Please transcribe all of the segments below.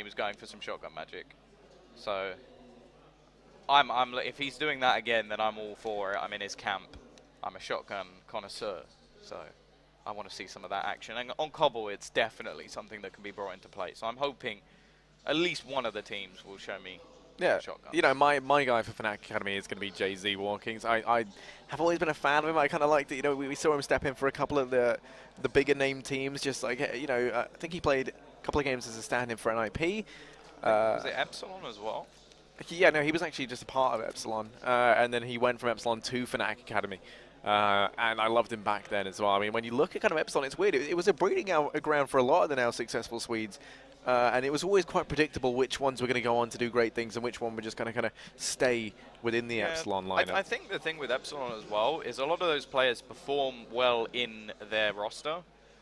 was going for some shotgun magic. So if he's doing that again, then I'm all for it. I'm in his camp. I'm a shotgun connoisseur, so I want to see some of that action. And on Cobble, it's definitely something that can be brought into play. So I'm hoping at least one of the teams will show me shotguns. You know, my guy for Fnatic Academy is going to be JZ Walkings. I have always been a fan of him. I kind of liked it. You know, we saw him step in for a couple of the bigger name teams. Just like, you know, I think he played a couple of games as a stand-in for an IP. Was it Epsilon as well? Yeah, no, he was actually just a part of Epsilon, and then he went from Epsilon to Fnatic Academy. And I loved him back then as well. I mean, when you look at kind of Epsilon, it's weird. It was a breeding ground for a lot of the now successful Swedes. And it was always quite predictable which ones were going to go on to do great things and which one were just going to kind of stay within the Epsilon lineup. I think the thing with Epsilon as well is a lot of those players perform well in their roster.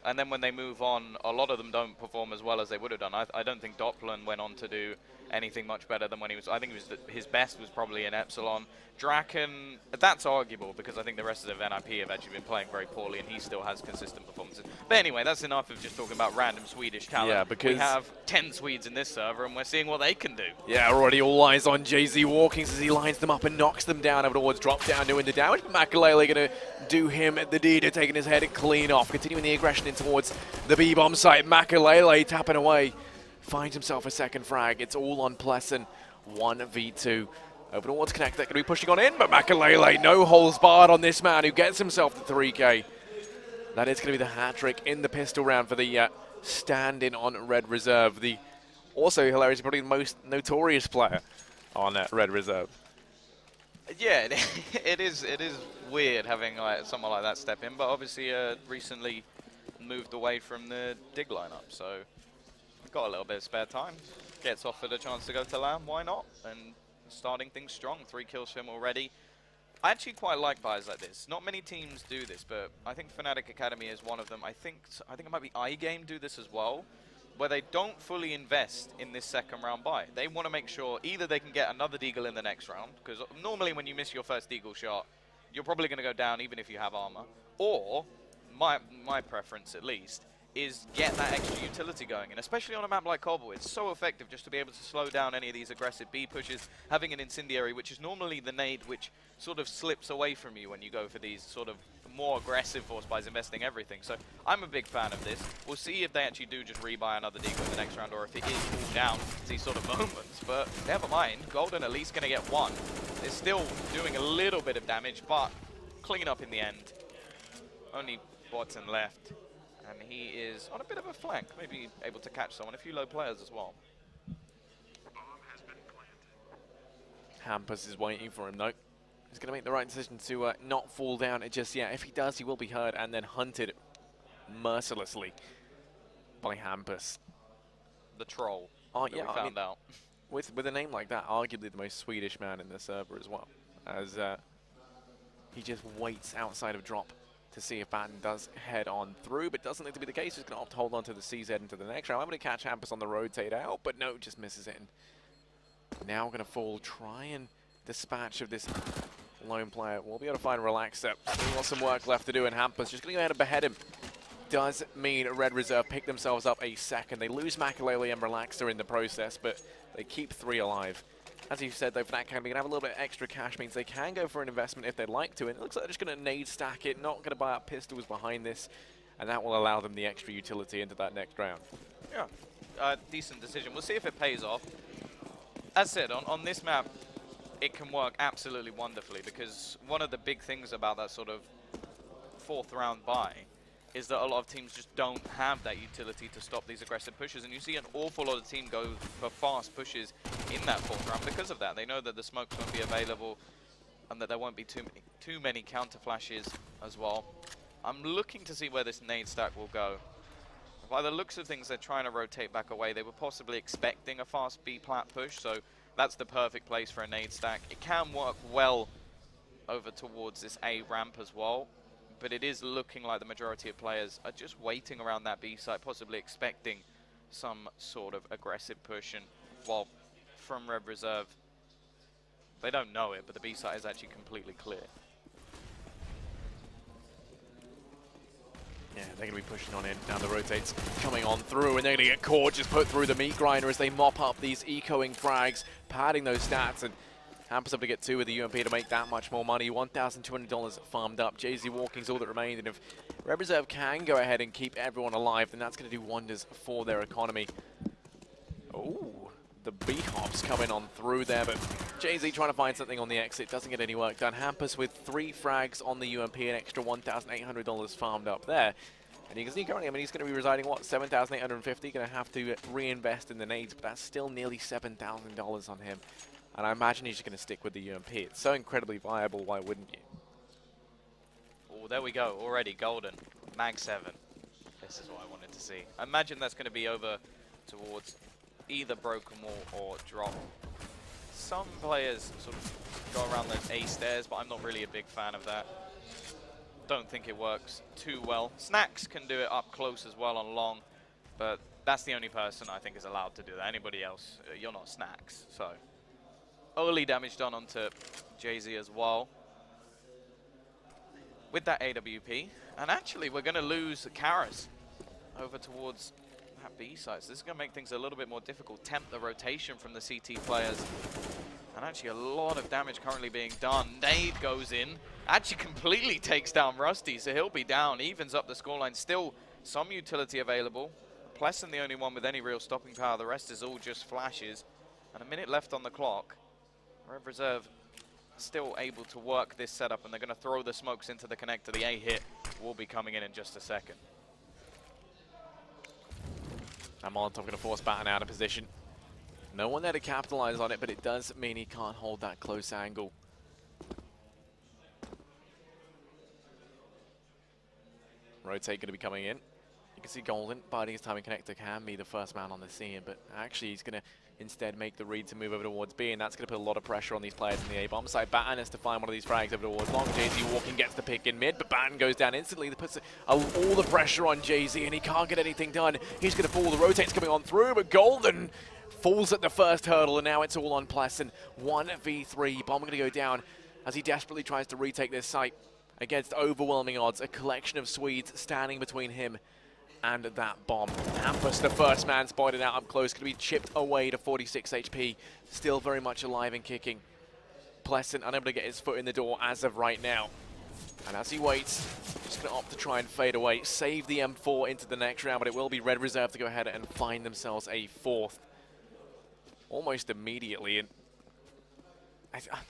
And then when they move on, a lot of them don't perform as well as they would have done. I don't think Doppler went on to do anything much better than when he was. I think his best was probably in Epsilon. Draken, that's arguable because I think the rest of the NIP have actually been playing very poorly and he still has consistent performances. But anyway, that's enough of just talking about random Swedish talent. Yeah, because we have 10 Swedes in this server and we're seeing what they can do. Yeah, already all eyes on JZ Walkings as he lines them up and knocks them down over towards drop down, doing the damage. Makalele going to do him the deed of taking his head clean off, continuing the aggression in towards the B-bomb site. Makalele tapping away. Finds himself a second frag. It's all on Pleasant. 1v2. Over towards Connect. They're going to be pushing on in, but Makalele, no holes barred on this man who gets himself the 3K. That is going to be the hat-trick in the pistol round for the stand-in on Red Reserve. The also hilarious, probably the most notorious player on Red Reserve. Yeah, it is weird having like someone like that step in, but obviously recently moved away from the dig lineup, so got a little bit of spare time. Gets offered a chance to go to LAN, why not? And starting things strong, 3 kills for him already. I actually quite like buys like this. Not many teams do this, but I think Fnatic Academy is one of them. I think it might be iGame do this as well, where they don't fully invest in this second round buy. They want to make sure either they can get another deagle in the next round, because normally when you miss your first deagle shot, you're probably going to go down even if you have armor, or my preference at least is get that extra utility going, and especially on a map like Cobble, it's so effective just to be able to slow down any of these aggressive B pushes, having an incendiary, which is normally the nade which sort of slips away from you when you go for these sort of more aggressive force buys, investing everything. So I'm a big fan of this. We'll see if they actually do just rebuy another deagle in the next round, or if it is all down to these sort of moments, but never mind. Golden at least going to get one. They're still doing a little bit of damage, but clean up in the end. Only Watson left. And he is on a bit of a flank, maybe able to catch someone. A few low players as well. Hampus is waiting for him, though. He's going to make the right decision to not fall down just yet. If he does, he will be heard and then hunted mercilessly by Hampus. The troll. Yeah, we found out. With a name like that, arguably the most Swedish man in the server as well, as he just waits outside of drop to see if Batten does head on through, but doesn't look to be the case. He's going to opt to hold on to the CZ into the next round. I'm going to catch Hampus on the rotate out, but no, just misses it. Now going to fall, try and dispatch of this lone player. We'll be able to find Relaxer. He's got some work left to do, and Hampus just going to go ahead and behead him. Does mean Red Reserve pick themselves up a second. They lose Makalele and Relaxer in the process, but they keep 3 alive. As you said, though, Fnatic Academy can have a little bit of extra cash, means they can go for an investment if they'd like to, and it looks like they're just going to nade stack it, not going to buy up pistols behind this, and that will allow them the extra utility into that next round. Yeah, decent decision. We'll see if it pays off. As said, on this map, it can work absolutely wonderfully, because one of the big things about that sort of 4th round buy is that a lot of teams just don't have that utility to stop these aggressive pushes, and you see an awful lot of teams go for fast pushes in that 4th round because of that. They know that the smokes won't be available and that there won't be too many counter flashes as well. I'm looking to see where this nade stack will go. By the looks of things, they're trying to rotate back away. They were possibly expecting a fast B-plat push, so that's the perfect place for a nade stack. It can work well over towards this A ramp as well, but it is looking like the majority of players are just waiting around that B site, possibly expecting some sort of aggressive push. And, well, from Red Reserve, they don't know it, but the B site is actually completely clear. Yeah, they're going to be pushing on in. Now the rotates coming on through, and they're going to get caught, just put through the meat grinder as they mop up these ecoing frags, padding those stats, and Hampers up to get 2 with the UMP to make that much more money. $1,200 farmed up. Jay-Z walking's all that remained, and if Red Reserve can go ahead and keep everyone alive, then that's going to do wonders for their economy. Oh, the B-hops coming on through there, but Jay-Z trying to find something on the exit, doesn't get any work done. Hampers with 3 frags on the UMP, an extra $1,800 farmed up there. And you can see currently, I mean, he's going to be residing, what, 7,850, going to have to reinvest in the nades, but that's still nearly $7,000 on him. And I imagine he's just going to stick with the UMP. It's so incredibly viable, why wouldn't you? Oh, there we go, already, golden. Mag 7. This is what I wanted to see. I imagine that's going to be over towards either broken wall or drop. Some players sort of go around those A stairs, but I'm not really a big fan of that. Don't think it works too well. Snacks can do it up close as well on long, but that's the only person I think is allowed to do that. Anybody else, you're not Snacks, so. Early damage done onto Jay-Z as well with that AWP. And actually, we're going to lose Karas over towards that B side. So this is going to make things a little bit more difficult. Tempt the rotation from the CT players. And actually, a lot of damage currently being done. Nade goes in. Actually, completely takes down Rusty. So he'll be down. Evens up the scoreline. Still some utility available. Pleasant the only one with any real stopping power. The rest is all just flashes. And a minute left on the clock. Red Reserve still able to work this setup, and they're going to throw the smokes into the connector. The A hit will be coming in just a second. And Molotov going to force Batten out of position. No one there to capitalize on it, but it does mean he can't hold that close angle. Rotate going to be coming in. You can see Golden biding his time in connector, can be the first man on the scene, but actually he's going to instead make the read to move over towards B, and that's going to put a lot of pressure on these players in the A-bomb side. Batten has to find one of these frags over towards long. Jay-Z walking gets the pick in mid, but Batten goes down instantly. That puts all the pressure on Jay-Z, and he can't get anything done. He's going to fall. The rotate's coming on through, but Golden falls at the first hurdle, and now it's all on Pleasant. 1v3. Bomb going to go down as he desperately tries to retake this site against overwhelming odds. A collection of Swedes standing between him and that bomb. Hampus, the first man spotted out up close, going to be chipped away to 46 HP. Still very much alive and kicking. Pleasant unable to get his foot in the door as of right now. And as he waits, just going to opt to try and fade away. Save the M4 into the next round, but it will be Red Reserve to go ahead and find themselves a 4th. Almost immediately. And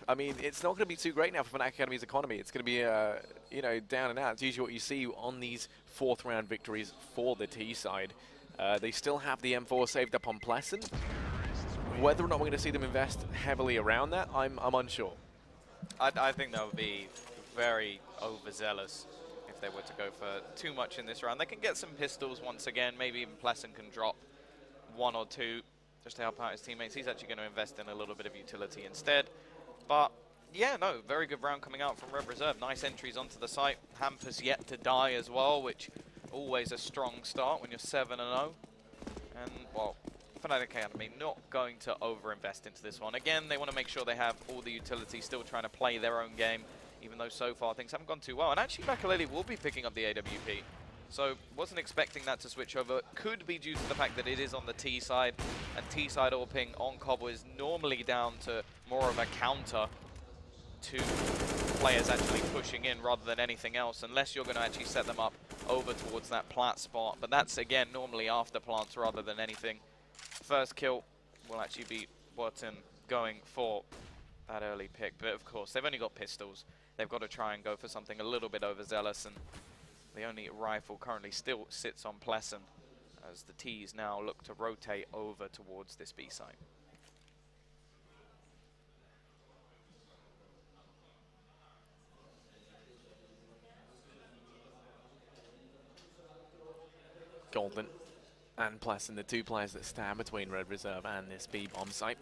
I mean, it's not going to be too great now for Fnatic Academy's economy. It's going to be, you know, down and out. It's usually what you see on these 4th round victories for the T side. They still have the M4 saved up on Pleasant. Whether or not we're going to see them invest heavily around that, I'm unsure. I think that would be very overzealous if they were to go for too much in this round. They can get some pistols once again. Maybe even Pleasant can drop 1 or 2 just to help out his teammates. He's actually going to invest in a little bit of utility instead. But yeah, no, very good round coming out from Red Reserve. Nice entries onto the site. Hampers yet to die as well, which always a strong start when you're 7-0. And, well, Fnatic Academy not going to over-invest into this one. Again, they want to make sure they have all the utility, still trying to play their own game, even though so far things haven't gone too well. And actually, Makaleli will be picking up the AWP. So, wasn't expecting that to switch over. Could be due to the fact that it is on the T side, and T side AWPing on Cobble is normally down to more of a counter to players actually pushing in rather than anything else, unless you're going to actually set them up over towards that plat spot. But that's, again, normally after plants rather than anything. First kill will actually be Wharton going for that early pick. But, of course, they've only got pistols. They've got to try and go for something a little bit overzealous, and the only rifle currently still sits on Pleasant as the T's now look to rotate over towards this B site. Golden and Pleasant, the 2 players that stand between Red Reserve and this B-bomb site.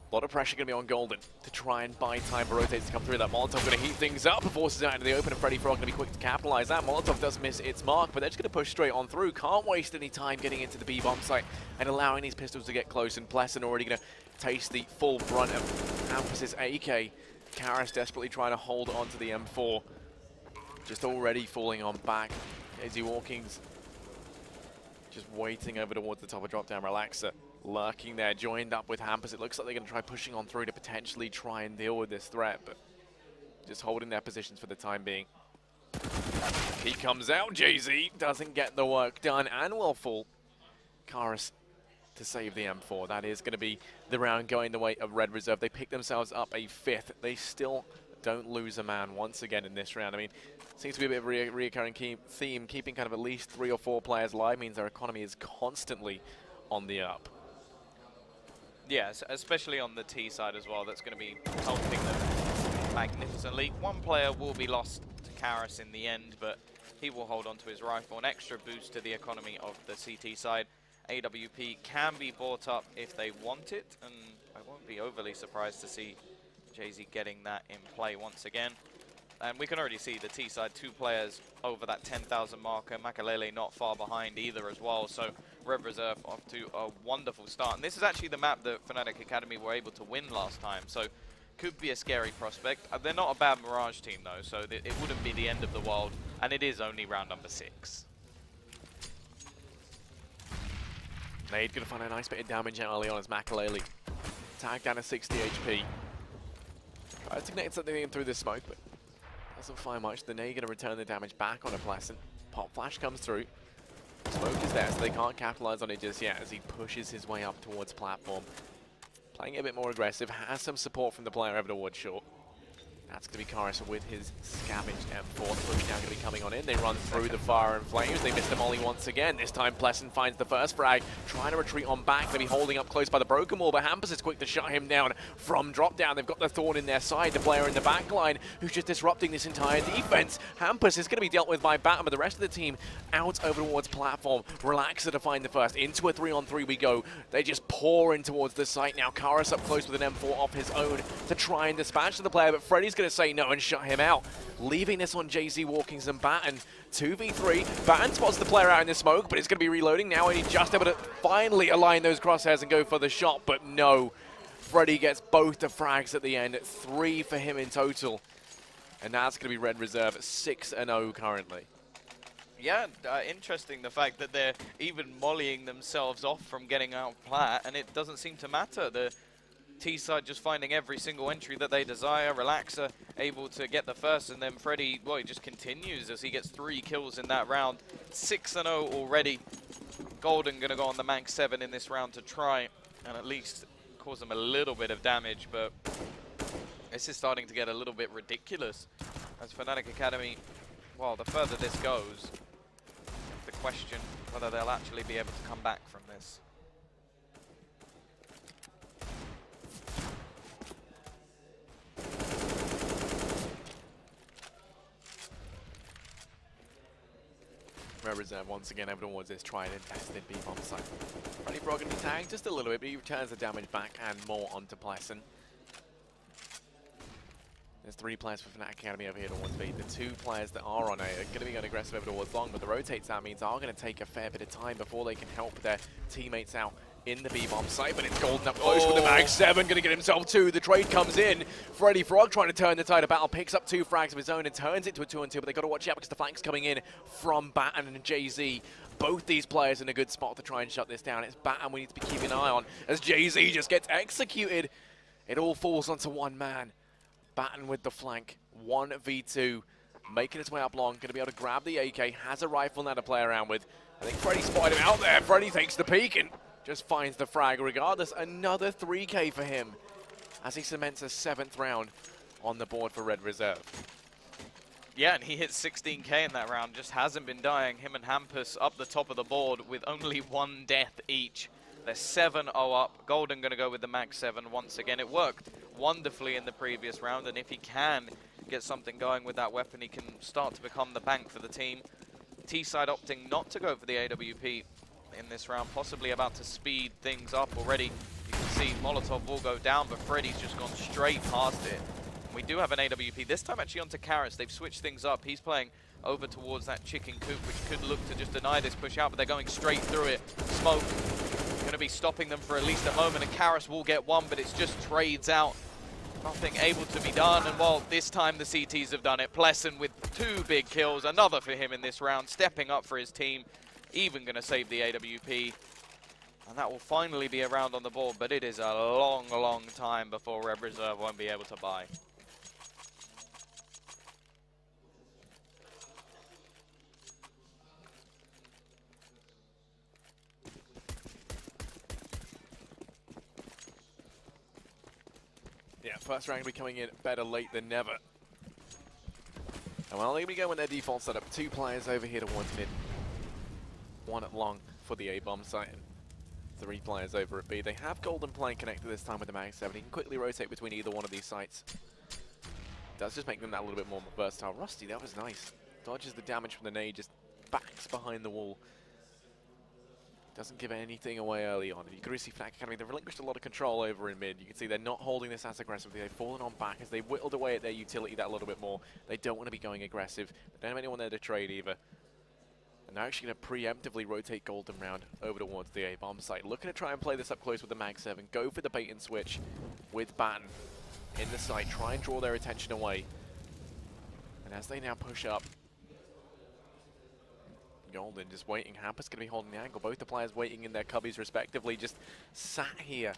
A lot of pressure going to be on Golden to try and buy time for rotates to come through. That Molotov going to heat things up, forces it out into the open, and Freddy Frog going to be quick to capitalize. That Molotov does miss its mark, but they're just going to push straight on through. Can't waste any time getting into the B-bomb site and allowing these pistols to get close. And Pleasant already going to taste the full brunt of Hampus' AK. Karas desperately trying to hold on to the M4. Just already falling on back. Daisy Walking's just waiting over towards the top of drop-down. Relaxer lurking there, joined up with Hampus. It looks like they're going to try pushing on through to potentially try and deal with this threat, but just holding their positions for the time being. He comes out, Jay-Z doesn't get the work done and will fall. Karis to save the M4. That is going to be the round going the way of Red Reserve. They pick themselves up a 5th. They still don't lose a man once again in this round. I mean, seems to be a bit of a reoccurring theme. Keeping kind of at least 3 or 4 players live means their economy is constantly on the up. Yes, especially on the T side as well. That's going to be helping them magnificently. One player will be lost to Karis in the end, but he will hold on to his rifle. An extra boost to the economy of the CT side. AWP can be bought up if they want it, and I won't be overly surprised to see Jay-Z getting that in play once again. And we can already see the T side, 2 players over that 10,000 marker. Makalele not far behind either as well. So Red Reserve off to a wonderful start. And this is actually the map that Fnatic Academy were able to win last time. So could be a scary prospect. They're not a bad Mirage team though, so it wouldn't be the end of the world. And it is only round number 6. Nade going to find a nice bit of damage early on as Makalele tagged down to 60 HP. Tries to connect something in through the smoke, but doesn't find much. The Nade going to return the damage back on a Pleasant. Pop flash comes through. Smoke is there, so they can't capitalize on it just yet as he pushes his way up towards platform. Playing a bit more aggressive, has some support from the player over towards short. That's going to be Karis with his scavenged M4. The push now going to be coming on in. They run through the fire and flames. They miss the molly once again. This time Pleasant finds the first frag. Trying to retreat on back. They'll be holding up close by the broken wall, but Hampus is quick to shut him down from drop down. They've got the Thorn in their side. The player in the back line who's just disrupting this entire defense. Hampus is going to be dealt with by Batten, but the rest of the team out over towards platform. Relaxer to find the first. Into a 3-on-3 we go. They just pour in towards the site now. Karis up close with an M4 off his own to try and dispatch the player, but Freddy's going to say no and shut him out, leaving this on Jay-Z Walkings and Batten. 2v3. Batten spots the player out in the smoke, but it's going to be reloading now, and he's just able to finally align those crosshairs and go for the shot, but no. Freddy gets both the frags at the end. 3 for him in total. And that's going to be Red Reserve 6-0 currently. Yeah, interesting the fact that they're even mollying themselves off from getting out plat, and it doesn't seem to matter. The T side just finding every single entry that they desire. Relaxer able to get the first, and then Freddy, well, he just continues as he gets 3 kills in that round. 6-0 already. Golden going to go on the Manx 7 in this round to try and at least cause them a little bit of damage, but this is starting to get a little bit ridiculous. As Fnatic Academy, well, the further this goes, the question whether they'll actually be able to come back from this. Red Reserve once again over towards this tried and tested B-bomb site. Freddy.Pro going to be tagged just a little bit, but he returns the damage back and more onto Pleasant. There's 3 players for Fnatic Academy over here towards B. The 2 players that are on A are going to be going aggressive over towards long, but the rotates that means are going to take a fair bit of time before they can help their teammates out in the B-bomb site, but it's Golden up close with the Mag 7, going to get himself 2. The trade comes in. Freddy Frog trying to turn the tide of battle, picks up 2 frags of his own and turns it to a 2-on-2, but they got to watch out because the flank's coming in from Batten and Jay-Z. Both these players in a good spot to try and shut this down. It's Batten we need to be keeping an eye on as Jay-Z just gets executed. It all falls onto one man. Batten with the flank, 1v2, making his way up long, going to be able to grab the AK, has a rifle now to play around with. I think Freddy spotted him out there. Freddy takes the peek and just finds the frag regardless. Another 3K for him as he cements a 7th round on the board for Red Reserve. Yeah, and he hit 16K in that round, just hasn't been dying. Him and Hampus up the top of the board with only 1 death each. They're 7-0 up. Golden going to go with the Max 7 once again. It worked wonderfully in the previous round, and if he can get something going with that weapon, he can start to become the bank for the team. T-side opting not to go for the AWP in this round, possibly about to speed things up already. You can see Molotov will go down, but Freddy's just gone straight past it. We do have an AWP, this time actually onto Karis. They've switched things up. He's playing over towards that chicken coop, which could look to just deny this push out, but they're going straight through it. Smoke going to be stopping them for at least a moment, and Karis will get 1, but it's just trades out Nothing able to be done, and well, this time the CTs have done it. Pleasant with 2 big kills, another for him in this round, stepping up for his team, even going to save the AWP. And that will finally be a round on the board, but it is a long, long time before Red Reserve won't be able to buy. Yeah, first round will be coming in better late than never. And well, here we go in their default setup. 2 players over here towards mid. 1 at long for the A-bomb site. And 3 players over at B. They have Golden playing connected this time with the Mag 7. He can quickly rotate between either one of these sites. Does just make them that little bit more versatile. Rusty, that was nice. Dodges the damage from the nade, just backs behind the wall. Doesn't give anything away early on. You can really see Fnatic Academy, they've relinquished a lot of control over in mid. You can see they're not holding this as aggressively. They've fallen on back as they whittled away at their utility that little bit more. They don't want to be going aggressive. They don't have anyone there to trade either. And they're actually going to preemptively rotate Golden round over towards the A-bomb site. Looking to try and play this up close with the Mag 7. Go for the bait and switch with Batten in the site. Try and draw their attention away. And as they now push up, Golden just waiting. Hamper's going to be holding the angle. Both the players waiting in their cubbies respectively, just sat here.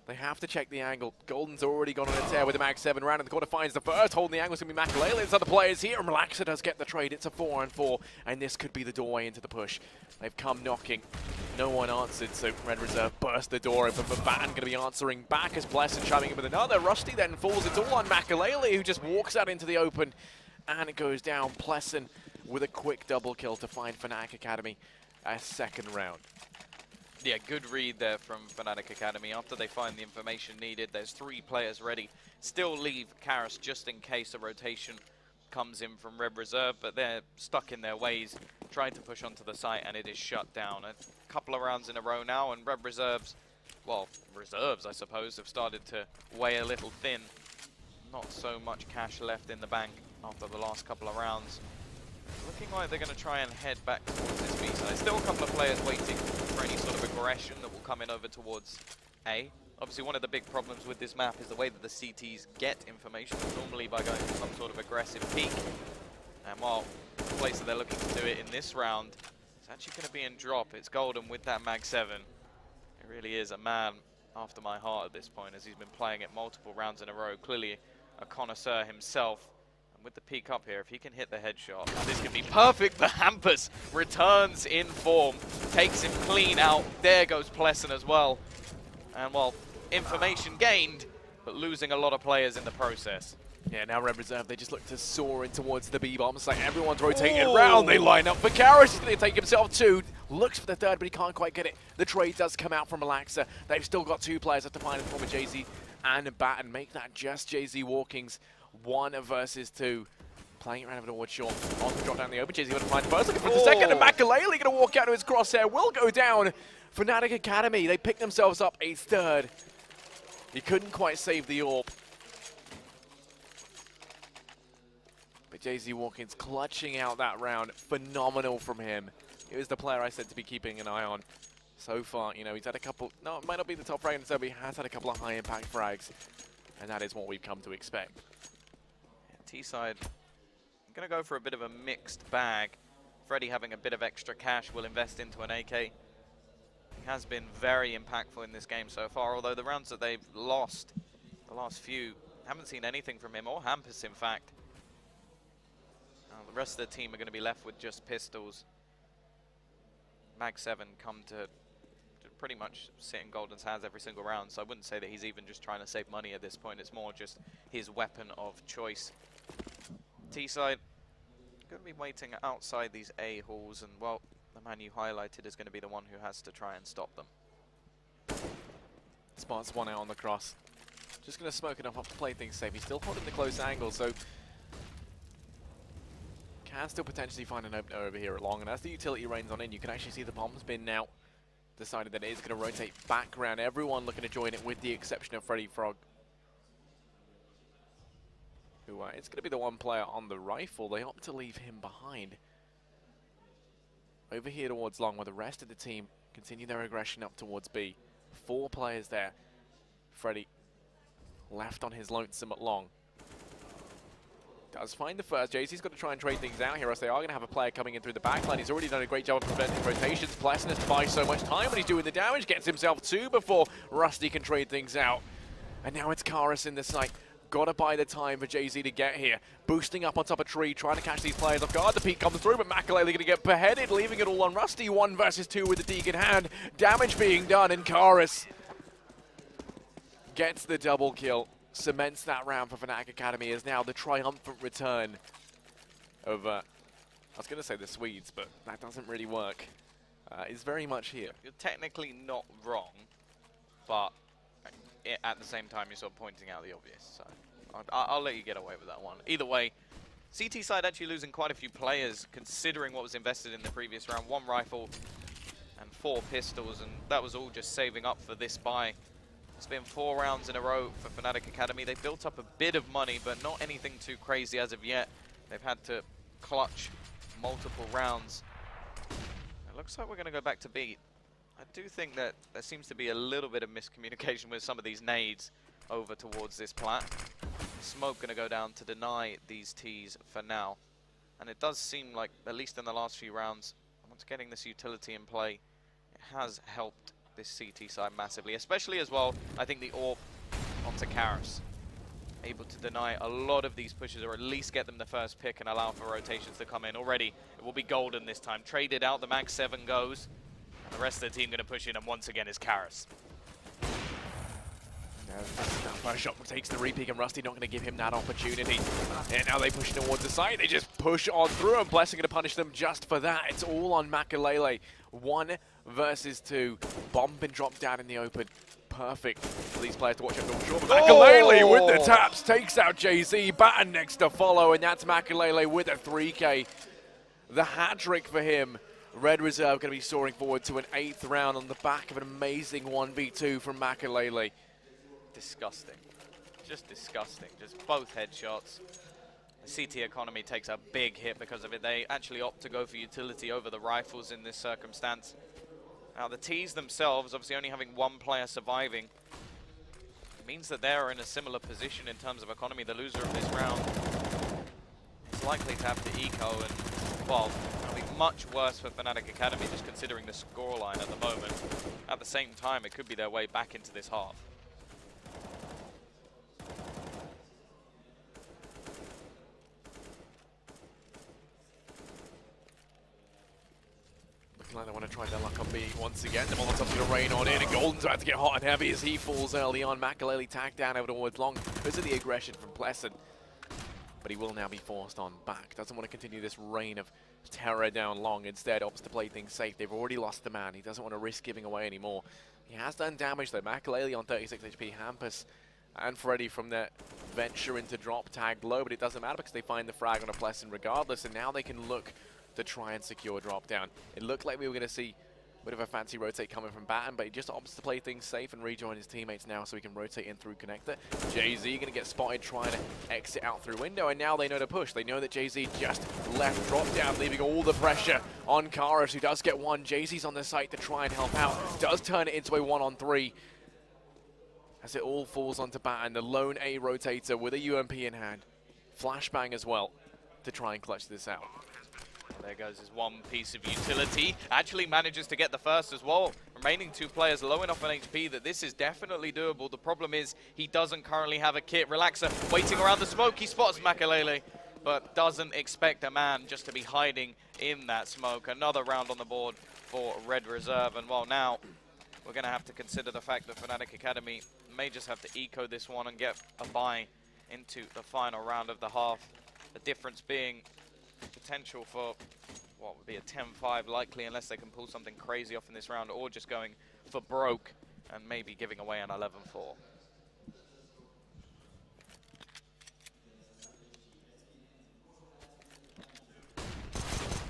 They have to check the angle. Golden's already gone on a tear with the Mag 7. Round in the corner finds the first. Holding the angle is going to be Makalele. There's other players here, and Relaxer does get the trade. It's a 4-on-4, and this could be the doorway into the push. They've come knocking. No one answered, so Red Reserve burst the door open, but Batten going to be answering back as Blessed chiming in with another. Rusty then falls. It's all on Makalele, who just walks out into the open, and it goes down. Pleasant with a quick double kill to find Fnatic Academy a second round. Yeah, good read there from Fnatic Academy. After they find the information needed, there's 3 players ready. Still leave Karas just in case a rotation comes in from Red Reserve, but they're stuck in their ways, trying to push onto the site, and it is shut down. A couple of rounds in a row now, and Red Reserves, well, reserves, I suppose, have started to weigh a little thin. Not so much cash left in the bank after the last couple of rounds. Looking like they're going to try and head back towards this B side. Still a couple of players waiting for any sort of aggression that will come in over towards A. Obviously, one of the big problems with this map is the way that the CTs get information, normally by going for some sort of aggressive peek. And while the place that they're looking to do it in this round is actually going to be in drop. It's Golden with that Mag 7. It really is a man after my heart at this point, as he's been playing it multiple rounds in a row. Clearly a connoisseur himself. With the peek up here, if he can hit the headshot, this could be perfect. The Hampers returns in form, takes him clean out. There goes Pleasant as well. And well, information gained, but losing a lot of players in the process. Yeah, now Red Reserve, they just look to soar in towards the B-bomb. It's like everyone's rotating around. They line up for Karas. He's going to take himself 2. Looks for the 3rd, but he can't quite get it. The trade does come out from Relaxer. They've still got 2 players at the final form of Jay-Z and Batten. Make that just Jay-Z Walkings. 1 versus 2. Playing it around towards Shaw. On the drop down the open. Jay-Z going to find the first. Looking for the second. And Makalele going to walk out to his crosshair. Will go down. Fnatic Academy. They pick themselves up a 3rd. He couldn't quite save the AWP. But Jay-Z Walkins clutching out that round. Phenomenal from him. He was the player I said to be keeping an eye on so far. You know, he's had a couple. No, it might not be the top frag in the server, but he has had a couple of high impact frags. And that is what we've come to expect. T-side, I'm going to go for a bit of a mixed bag. Freddy having a bit of extra cash will invest into an AK. He has been very impactful in this game so far, although the rounds that they've lost, the last few, haven't seen anything from him, or Hampus in fact. The rest of the team are going to be left with just pistols. Mag 7 come to pretty much sit in Golden's hands every single round, so I wouldn't say that he's even just trying to save money at this point. It's more just his weapon of choice. T-side, going to be waiting outside these A halls, and well, the man you highlighted is going to be the one who has to try and stop them. Spots 1 out on the cross. Just going to smoke enough up to play things safe. He's still holding the close angle, so can still potentially find an opener over here at long. And as the utility rains on in, you can actually see the bomb's been now decided that it is going to rotate back around. Everyone looking to join it with the exception of Freddy Frog, who it's going to be the one player on the rifle. They opt to leave him behind. Over here towards long, where the rest of the team continue their aggression up towards B. 4 players there. Freddy left on his lonesome at long. Does find the first. JC's got to try and trade things out here, or else they are going to have a player coming in through the backline. He's already done a great job of preventing rotations. Blessing has buys so much time when he's doing the damage. Gets himself 2 before Rusty can trade things out. And now it's Karis in the site. Gotta buy the time for Jay-Z to get here. Boosting up on top of Tree, trying to catch these players off guard. The peek comes through, but Makalele gonna get beheaded, leaving it all on Rusty. 1 versus 2 with the Deke in hand. Damage being done, and Karis gets the double kill. Cements that round for Fnatic Academy as now the triumphant return of, I was going to say the Swedes, but that doesn't really work. Is very much here. You're technically not wrong, but at the same time you're sort of pointing out the obvious. So I'll let you get away with that one. Either way, CT side actually losing quite a few players considering what was invested in the previous round. 1 rifle and 4 pistols, and that was all just saving up for this buy. It's been 4 rounds in a row for Fnatic Academy. They've built up a bit of money, but not anything too crazy as of yet. They've had to clutch multiple rounds. It looks like we're going to go back to beat. I do think that there seems to be a little bit of miscommunication with some of these nades over towards this plat. Smoke going to go down to deny these Ts for now. And it does seem like, at least in the last few rounds, once getting this utility in play, it has helped this CT side massively, especially as well, I think the AWP onto Karis. Able to deny a lot of these pushes, or at least get them the first pick and allow for rotations to come in. Already, it will be golden this time. Traded out, the Mag 7 goes, and the rest of the team going to push in, and once again is Karis. That first shot takes the repeat, and Rusty not going to give him that opportunity. And now they push towards the side. They just push on through, and Blessing going to punish them just for that. It's all on Makalele. 1 versus 2. Bomb been dropped down in the open. Perfect for these players to watch out. Sure, but Makalele with the taps takes out Jay-Z. Batten next to follow, and that's Makalele with a 3K. The hat trick for him. Red Reserve going to be soaring forward to an 8th round on the back of an amazing 1v2 from Makalele. Disgusting. Just disgusting. Just both headshots. The CT economy takes a big hit because of it. They actually opt to go for utility over the rifles in this circumstance. Now the Ts themselves, obviously only having 1 player surviving, means that they're in a similar position in terms of economy. The loser of this round is likely to have to eco, and, well, it'll be much worse for Fnatic Academy just considering the scoreline at the moment. At the same time, it could be their way back into this half. Like they want to try their luck on B once again. The Molotov's going to rain on in, and Golden's about to get hot and heavy as he falls early on. Makalele tagged down over towards long because of the aggression from Pleasant. But he will now be forced on back. Doesn't want to continue this reign of terror down long. Instead, opts to play things safe. They've already lost the man. He doesn't want to risk giving away anymore. He has done damage though. Makalele on 36 HP. Hampus and Freddy from their venture into drop tagged low, but it doesn't matter because they find the frag on a Pleasant regardless, and now they can look to try and secure drop down. It looked like we were going to see a bit of a fancy rotate coming from Batten, but he just opts to play things safe and rejoin his teammates now so he can rotate in through connector. Jay-Z going to get spotted trying to exit out through window, and now they know to push. They know that Jay-Z just left drop down, leaving all the pressure on Karis, who does get 1. Jay-Z's on the site to try and help out. Does turn it into a 1-on-3 as it all falls onto Batten, the lone A rotator with a UMP in hand. Flashbang as well to try and clutch this out. There goes his 1 piece of utility. Actually manages to get the first as well. Remaining 2 players low enough on HP that this is definitely doable. The problem is he doesn't currently have a kit. Relaxer waiting around the smoke. He spots Makalele, but doesn't expect a man just to be hiding in that smoke. Another round on the board for Red Reserve. And well, now we're going to have to consider the fact that Fnatic Academy may just have to eco this one and get a bye into the final round of the half. The difference being potential for what would be a 10-5 likely, unless they can pull something crazy off in this round, or just going for broke and maybe giving away an 11-4.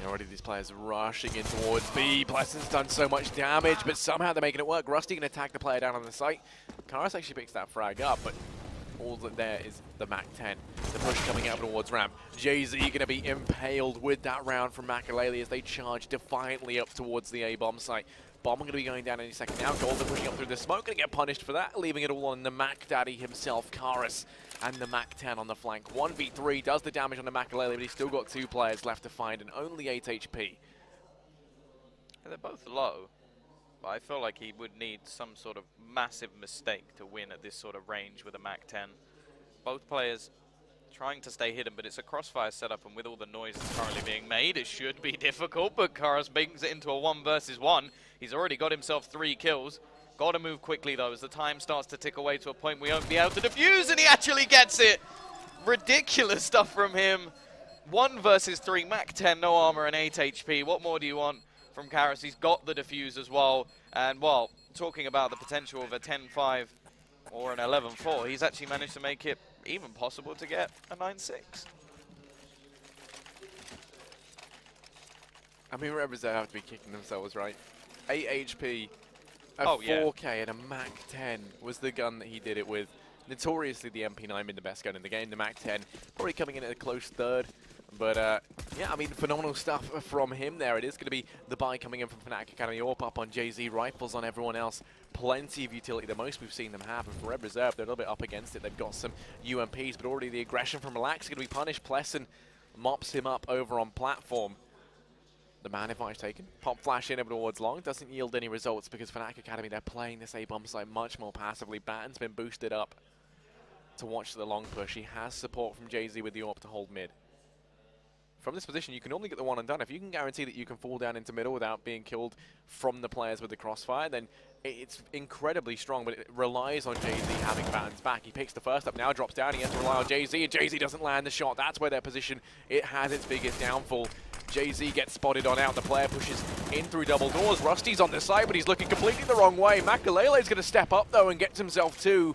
Already these players rushing in towards B. Pleasant's done so much damage, but somehow they're making it work. Rusty going to attack the player down on the site. Karis actually picks that frag up, but all that there is the Mac-10. The push coming out towards ramp. Jay-Z going to be impaled with that round from Makalele as they charge defiantly up towards the A-bomb site. Bomb going to be going down any second now. Golden pushing up through the smoke, going to get punished for that, leaving it all on the Mac Daddy himself, Karis, and the Mac 10 on the flank. 1v3 does the damage on the Makalele, but he's still got 2 players left to find and only 8 HP. They're both low, but I feel like he would need some sort of massive mistake to win at this sort of range with a Mac 10. Both players trying to stay hidden, but it's a crossfire setup, and with all the noise that's currently being made, it should be difficult, but Karas brings it into a 1 versus 1. He's already got himself 3 kills. Got to move quickly, though, as the time starts to tick away to a point we won't be able to defuse, and he actually gets it! Ridiculous stuff from him. 1 versus 3, Mac 10, no armor, and 8 HP. What more do you want from Karas? He's got the defuse as well, and, well, talking about the potential of a 10-5 or an 11-4, he's actually managed to make it even possible to get a 9-6. I mean, Rebels have to be kicking themselves, right? 8 HP, a 4K, and a Mac 10 was the gun that he did it with. Notoriously, the MP9 been the best gun in the game. The Mac 10 probably coming in at a close third. But, yeah, I mean, phenomenal stuff from him there. It is going to be the buy coming in from Fnatic Academy. AWP up on Jay-Z, rifles on everyone else. Plenty of utility, the most we've seen them have. And for Red Reserve, they're a little bit up against it. They've got some UMPs, but already the aggression from Relax is going to be punished. Plesson mops him up over on platform. The man advantage taken. Pop flash in over towards long. Doesn't yield any results because Fnatic Academy, they're playing this A-bomb site much more passively. Batten's been boosted up to watch the long push. He has support from Jay-Z with the AWP to hold mid. From this position, you can only get the one and done. If you can guarantee that you can fall down into middle without being killed from the players with the crossfire, then it's incredibly strong, but it relies on Jay-Z having Batten's back. He picks the first up, now drops down, he has to rely on Jay-Z, and Jay-Z doesn't land the shot. That's where their position, it has its biggest downfall. Jay-Z gets spotted on out, the player pushes in through double doors. Rusty's on the side, but he's looking completely the wrong way. Makalele's going to step up, though, and gets himself 2.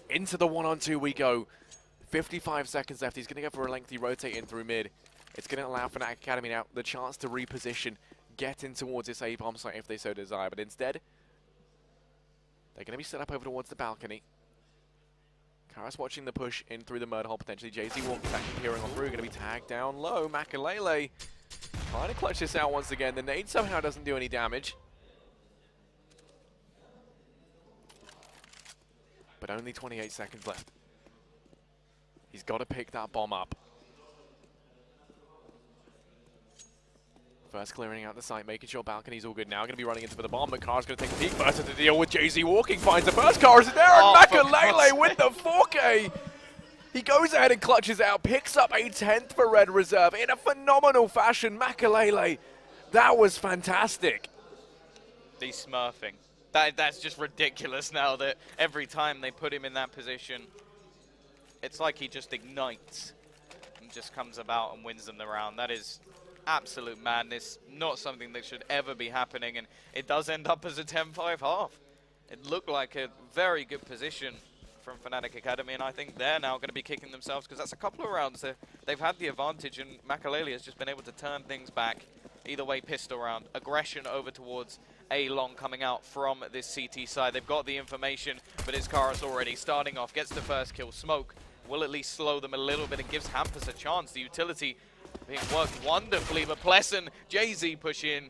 Into the 1-on-2 we go. 55 seconds left. He's going to go for a lengthy rotate in through mid. It's going to allow Fnatic Academy now the chance to reposition, get in towards this A-bomb site if they so desire. But instead, they're going to be set up over towards the balcony. Karas watching the push in through the murder hole potentially. Jay-Z walking back and peering on through. Going to be tagged down low. Makalele trying to clutch this out once again. The nade somehow doesn't do any damage. But only 28 seconds left. He's got to pick that bomb up. First clearing out the site, making sure balcony's all good now. Going to be running into for the bomb, but Car's going to take the peek first to deal with Jay-Z walking. Finds the first, Car's in there, and Makalele with the 4K. He goes ahead and clutches out, picks up a 10th for Red Reserve in a phenomenal fashion. Makalele, that was fantastic. He's smurfing. That's just ridiculous now that every time they put him in that position, it's like he just ignites and just comes about and wins them the round. That is absolute madness, not something that should ever be happening, and it does end up as a 10-5 half. It looked like a very good position from Fnatic Academy, and I think they're now going to be kicking themselves because that's a couple of rounds they've had the advantage, and Makalele has just been able to turn things back. Either way, pistol round, aggression over towards A-Long coming out from this CT side. They've got the information, but it's Karas already starting off, gets the first kill. Smoke will at least slow them a little bit and gives Hampus a chance. The utility being worked wonderfully, but Plesson, Jay-Z push in.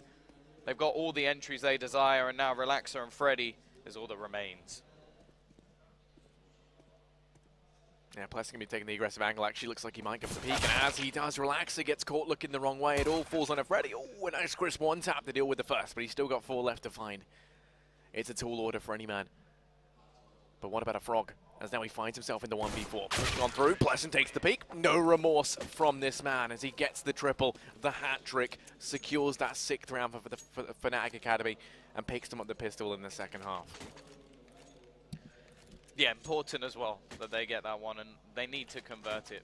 They've got all the entries they desire, and now Relaxer and Freddy is all that remains. Yeah, Plesson going to be taking the aggressive angle. Actually looks like he might give the peek, and as he does, Relaxer gets caught looking the wrong way. It all falls on a Freddy. Oh, a nice crisp one tap to deal with the first, but he's still got 4 left to find. It's a tall order for any man. But what about a Frog? As now he finds himself in the 1v4. Pushing on through, Plesson takes the peek. No remorse from this man as he gets the triple, the hat trick, secures that 6th round for the Fnatic Academy, and picks them up the pistol in the second half. Yeah, important as well that they get that one, and they need to convert it.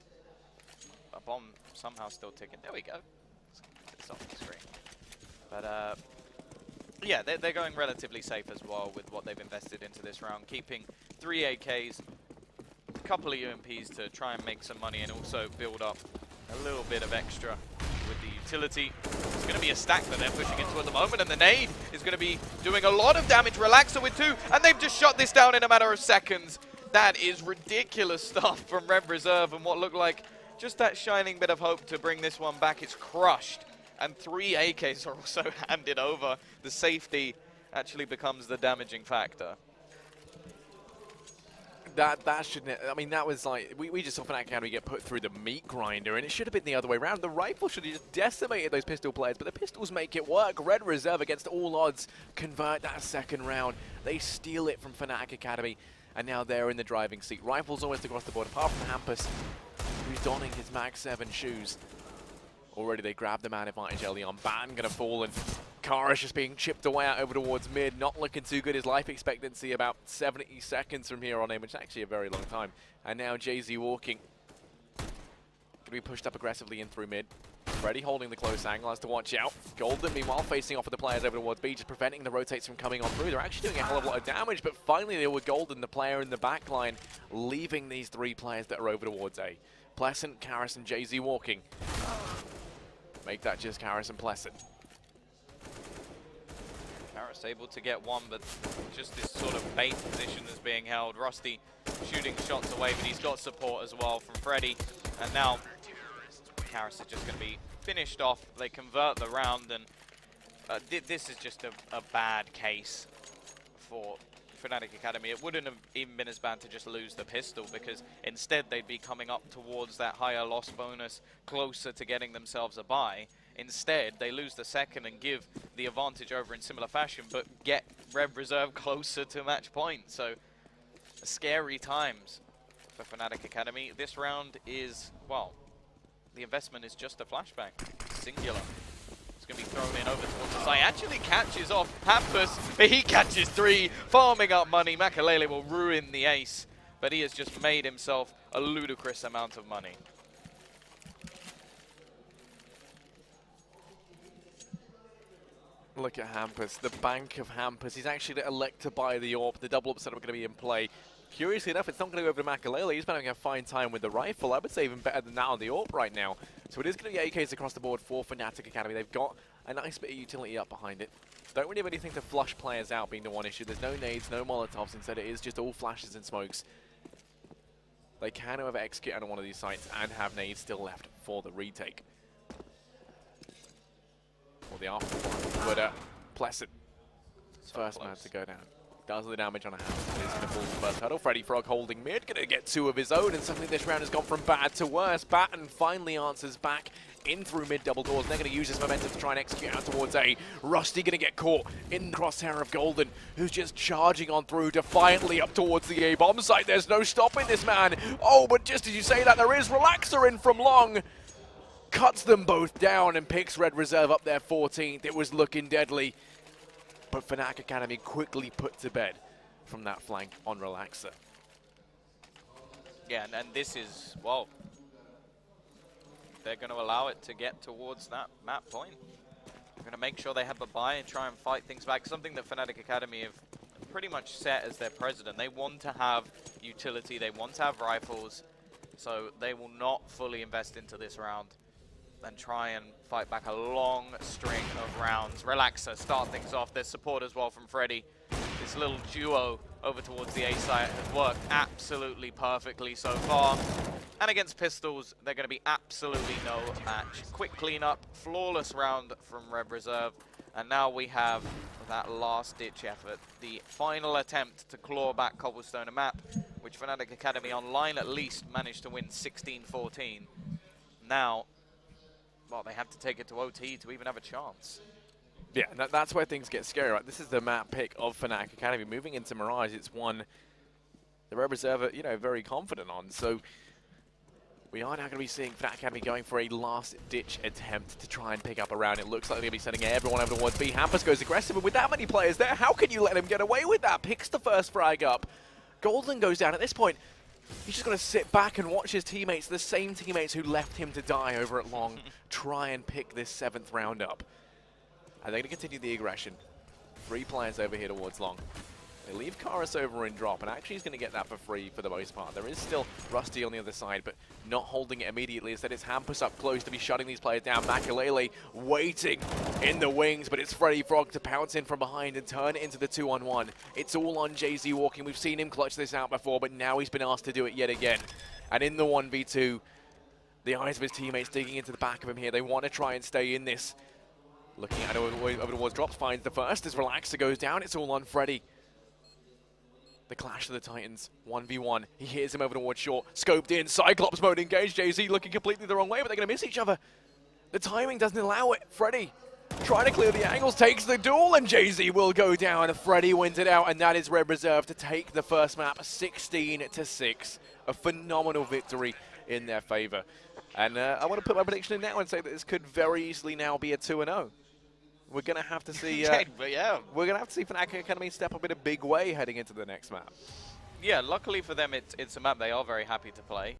A bomb somehow still ticking. There we go. It's off the screen. But yeah, they're going relatively safe as well with what they've invested into this round, keeping 3 AKs, a couple of UMPs to try and make some money and also build up a little bit of extra with the utility. It's going to be a stack that they're pushing into at the moment, and the nade is going to be doing a lot of damage. Relaxer with 2, and they've just shut this down in a matter of seconds. That is ridiculous stuff from Red Reserve, and what looked like just that shining bit of hope to bring this one back. It's crushed, and 3 AKs are also handed over. The safety actually becomes the damaging factor. That shouldn't. I mean, that was like we just saw Fnatic Academy get put through the meat grinder, and it should have been the other way around. The rifle should have just decimated those pistol players, but the pistols make it work. Red Reserve, against all odds, convert that second round. They steal it from Fnatic Academy, and now they're in the driving seat. Rifles almost across the board, apart from Hampus, who's donning his Mag 7 shoes. Already they grabbed the man advantage early on. Batten gonna fall, and Kara's just being chipped away out over towards mid. Not looking too good. His life expectancy about 70 seconds from here on in, which is actually a very long time. And now Jay-Z walking. Gonna be pushed up aggressively in through mid. Freddy holding the close angle, has to watch out. Golden, meanwhile, facing off with the players over towards B, just preventing the rotates from coming on through. They're actually doing a hell of a lot of damage, but finally they were Golden, the player in the back line, leaving these three players that are over towards A. Pleasant, Karras, and Jay-Z walking. Make that just Karras and Pleasant. Karras able to get one, but just this sort of bait position is being held. Rusty shooting shots away, but he's got support as well from Freddy. And now Karras is just going to be finished off. They convert the round, and this is just a bad case for Fnatic Academy. It wouldn't have even been as bad to just lose the pistol, because instead they'd be coming up towards that higher loss bonus, closer to getting themselves a bye. Instead, they lose the second and give the advantage over in similar fashion, but get Red Reserve closer to match point. So, scary times for Fnatic Academy. This round is, well, the investment is just a flashbang. Singular. It's going to be thrown in over towards the side. Actually catches off Hampus, but he catches three, farming up money. Makalele will ruin the ace, but he has just made himself a ludicrous amount of money. Look at Hampus, the bank of Hampus. He's actually elect to buy the AWP. The double up setup going to be in play. Curiously enough, it's not going to go over to Makalele. He's been having a fine time with the rifle. I would say even better than that on the AWP right now. So it is going to be AKs across the board for Fnatic Academy. They've got a nice bit of utility up behind it. Don't really have anything to flush players out, being the one issue. There's no nades, no molotovs. Instead, it is just all flashes and smokes. They can, however, execute on one of these sites and have nades still left for the retake. Or the after one. But Pleasant, first man to go down. Does the damage on a house. It is going to fall the first hurdle. Freddy Frog holding mid, going to get two of his own, and suddenly this round has gone from bad to worse. Batten finally answers back in through mid double doors. They're going to use this momentum to try and execute out towards A. Rusty going to get caught in the crosshair of Golden, who's just charging on through defiantly up towards the A bomb site. There's no stopping this man. Oh, but just as you say that, there is Relaxer in from long. Cuts them both down and picks Red Reserve up there 14th. It was looking deadly. But Fnatic Academy quickly put to bed from that flank on Relaxer. Yeah, and this is, well, they're going to allow it to get towards that map point. They're going to make sure they have a buy and try and fight things back. Something that Fnatic Academy have pretty much set as their precedent. They want to have utility, they want to have rifles, so they will not fully invest into this round and try and fight back a long string of rounds. Relaxer start things off. There's support as well from Freddy. This little duo over towards the A site has worked absolutely perfectly so far. And against pistols, they're going to be absolutely no match. Quick cleanup, flawless round from Red Reserve. And now we have that last-ditch effort. The final attempt to claw back Cobblestone, a map which Fnatic Academy online at least managed to win 16-14. Now, well, they have to take it to OT to even have a chance. Yeah, that's where things get scary, right? This is the map pick of Fnatic Academy. Moving into Mirage, it's one the Red Reserve are, very confident on. So we are now going to be seeing Fnatic Academy going for a last-ditch attempt to try and pick up a round. It looks like they're going to be sending everyone over towards B. Hampus goes aggressive, and with that many players there, how can you let him get away with that? Picks the first frag up. Golden goes down. At this point, he's just going to sit back and watch his teammates, the same teammates who left him to die over at Long, try and pick this 7th round up. And they're going to continue the aggression. 3 players over here towards Long. They leave Karras over in drop, and actually he's going to get that for free for the most part. There is still Rusty on the other side, but not holding it immediately. Instead, it's Hampus up close to be shutting these players down. Makalele waiting in the wings, but it's Freddy Frog to pounce in from behind and turn it into the 2-on-1. It's all on Jay-Z walking. We've seen him clutch this out before, but now he's been asked to do it yet again. And in the 1v2, the eyes of his teammates digging into the back of him here. They want to try and stay in this. Looking at it over towards drops, finds the first as Relaxer goes down. It's all on Freddy. The clash of the Titans, 1v1. He hears him over towards short. Scoped in, Cyclops mode engaged. Jay-Z looking completely the wrong way, but they're going to miss each other. The timing doesn't allow it. Freddy trying to clear the angles, takes the duel, and Jay-Z will go down. Freddy wins it out, and that is Red Reserve to take the first map 16-6. A phenomenal victory in their favor. And I want to put my prediction in now and say that this could very easily now be a 2-0. We're going to have to see we're going to have to see Fnatic Academy step up in a big way heading into the next map. Yeah, luckily for them, it's a map they are very happy to play.